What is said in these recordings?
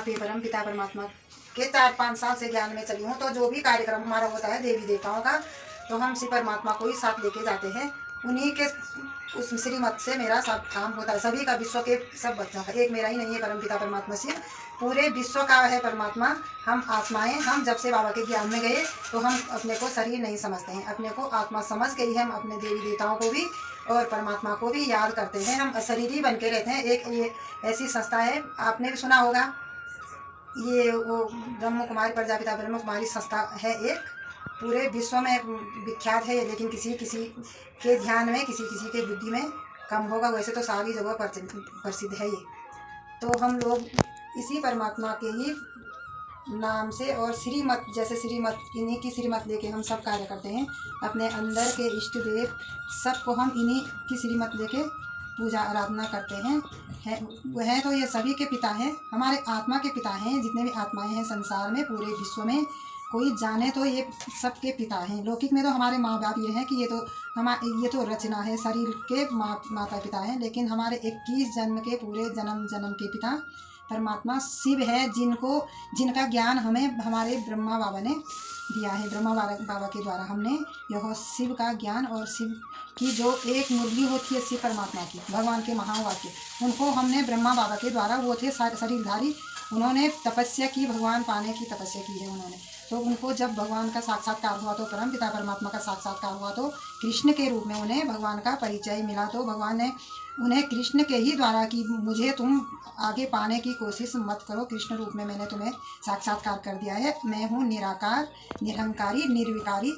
पे परमपिता परमात्मा के 4-5 साल से ज्ञान में चली हूँ। तो जो भी कार्यक्रम हमारा होता है देवी देवताओं का, तो हम श्री परमात्मा को ही साथ लेके जाते हैं। उन्हीं के उस श्रीमत से मेरा सब काम होता है। सभी का, विश्व के सब बच्चों का, एक मेरा ही नहीं है परमपिता परमात्मा से पूरे विश्व का है परमात्मा। हम आत्माएं, हम जब से बाबा के ज्ञान में गए तो हम अपने को शरीर नहीं समझते हैं, अपने को आत्मा समझ के ही हम अपने देवी देवताओं को भी और परमात्मा को भी याद करते हैं। हम अशरीरी बन के रहते हैं। एक ये ऐसी संस्था है, आपने भी सुना होगा, ये वो ब्रह्म कुमारी प्रजापिता ब्रह्म कुमारी संस्था है, एक पूरे विश्व में विख्यात है। लेकिन किसी किसी के ध्यान में, किसी किसी के बुद्धि में कम होगा, वैसे तो सारी जगह प्रसिद्ध है ये। तो हम लोग इसी परमात्मा के ही नाम से और श्रीमत, जैसे श्रीमत, इन्हीं की श्रीमत लेके हम सब कार्य करते हैं। अपने अंदर के इष्ट देव सबको हम इन्हीं की श्रीमत लेके पूजा आराधना करते हैं। वह तो ये सभी के पिता हैं, हमारे आत्मा के पिता हैं। जितने भी आत्माएं हैं संसार में, पूरे विश्व में, कोई जाने तो ये सबके पिता हैं। लौकिक में तो हमारे माँ बाप ये हैं कि ये तो रचना है, शरीर के माता पिता हैं। लेकिन हमारे 21 जन्म के, पूरे जन्म जन्म के पिता परमात्मा शिव है, जिनका ज्ञान हमें हमारे ब्रह्मा बाबा ने दिया है। ब्रह्मा बाबा के द्वारा हमने यह शिव का ज्ञान, और शिव की जो एक मुरली होती है शिव परमात्मा की, भगवान के महावाक्य, उनको हमने ब्रह्मा बाबा के द्वारा, वो थे शरीरधारी, उन्होंने तपस्या की, भगवान पाने की तपस्या की है उन्होंने। तो उनको जब भगवान का साक्षात्कार हुआ, तो परमपिता परमात्मा का साक्षात्कार हुआ, तो कृष्ण के रूप में उन्हें भगवान का परिचय मिला। तो भगवान ने उन्हें कृष्ण के ही द्वारा कि मुझे तुम आगे पाने की कोशिश मत करो, कृष्ण रूप में मैंने तुम्हें साक्षात्कार कर दिया है। मैं हूँ निराकार, निरहंकारी, निर्विकारी,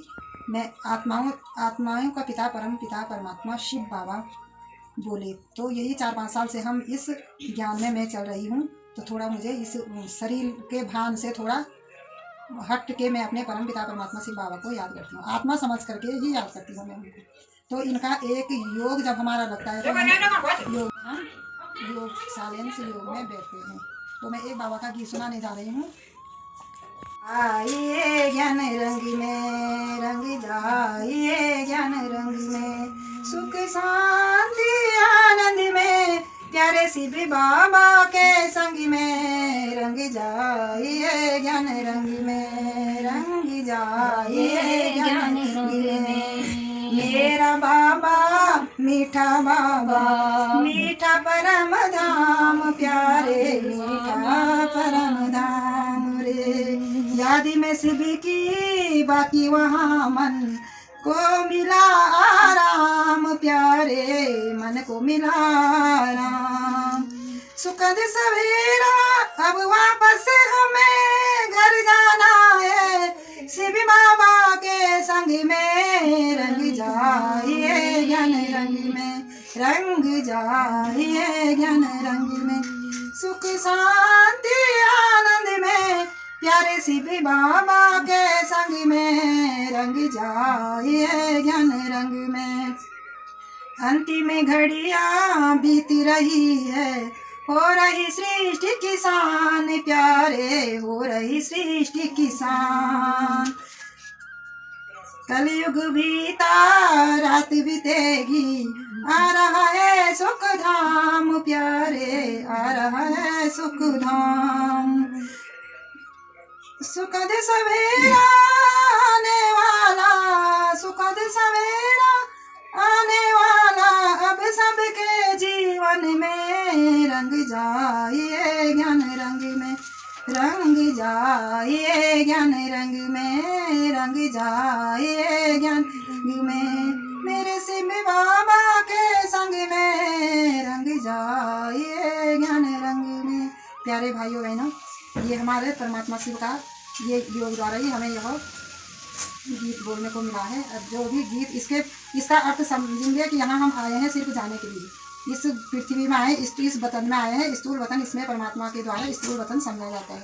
मैं आत्माओं का पिता परमपिता परमात्मा शिव बाबा बोले। तो यही 4-5 साल से हम इस ज्ञान में मैं चल रही हूँ। तो थोड़ा मुझे इस शरीर के भान से थोड़ा हट के मैं अपने परमपिता परमात्मा शिव बाबा को याद करती हूँ, आत्मा समझ करके ही याद करती हूँ मैं उनको। तो इनका एक योग जब हमारा लगता है तो हम योग साइलेंस योग में बैठते हैं। तो मैं एक बाबा का गीत सुनाने जा रही हूँ। आइए ज्ञान रंग में रंग जाइए, ज्ञान रंग में सुख शांति आनंद में, प्यारे शिव बाबा के संग में रंग जाइए, ज्ञान रंग में रंग जाइए, ज्ञान रंग में। मेरा बाबा मीठा बाबा, मीठा परम धाम, प्यारे मीठा परम धाम रे। यादी में शिव की बाकी वहाँ मन को मिला आराम, प्यारे मन को मिला आराम। सुखद सवेरा अब वापस हमें घर जाना है, शिव बाबा के संग में रंग जाइए, ज्ञान रंग में रंग जाइए, ज्ञान रंग में सुख शांति आनंद में, प्यारे शिव बाबा के संग में रंग जाइए, ज्ञान रंग में। अंतिम घड़ियां बीत रही है, हो रही सृष्टि किसान, प्यारे हो रही सृष्टि किसान। कलयुग बीता रात बीतेगी, आ रहा है सुख धाम, प्यारे आ रहा है सुख धाम। सुखद सवेरा आने वाला, सुखद सवेरा आने वाला, अब सबके जीवन में रंग जाइए, ज्ञान रंग में रंग जाइए, ज्ञान रंग में रंग जाइए, ज्ञान रंग में। मेरे शिव बाबा के संग में रंग जाइए, ज्ञान रंग में। प्यारे भाइयों बहनों, ये हमारे परमात्मा शिव का ये योग द्वारा ही हमें यह गीत बोलने को मिला है। अब जो भी गीत इसका अर्थ समझेंगे कि यहाँ हम आए हैं सिर्फ जाने के लिए। इस पृथ्वी में आए, इस वतन में आए हैं। स्थूल वतन, इसमें परमात्मा के द्वारा स्थूल वतन समझा जाता है।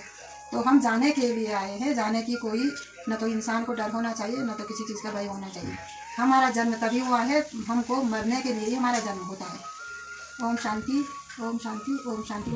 तो हम जाने के लिए आए हैं। जाने की कोई न तो इंसान को डर होना चाहिए, न तो किसी चीज़ का भय होना चाहिए। हमारा जन्म तभी हुआ है, हमको मरने के लिए ही हमारा जन्म होता है। ओम शांति, ओम शांति, ओम शांति।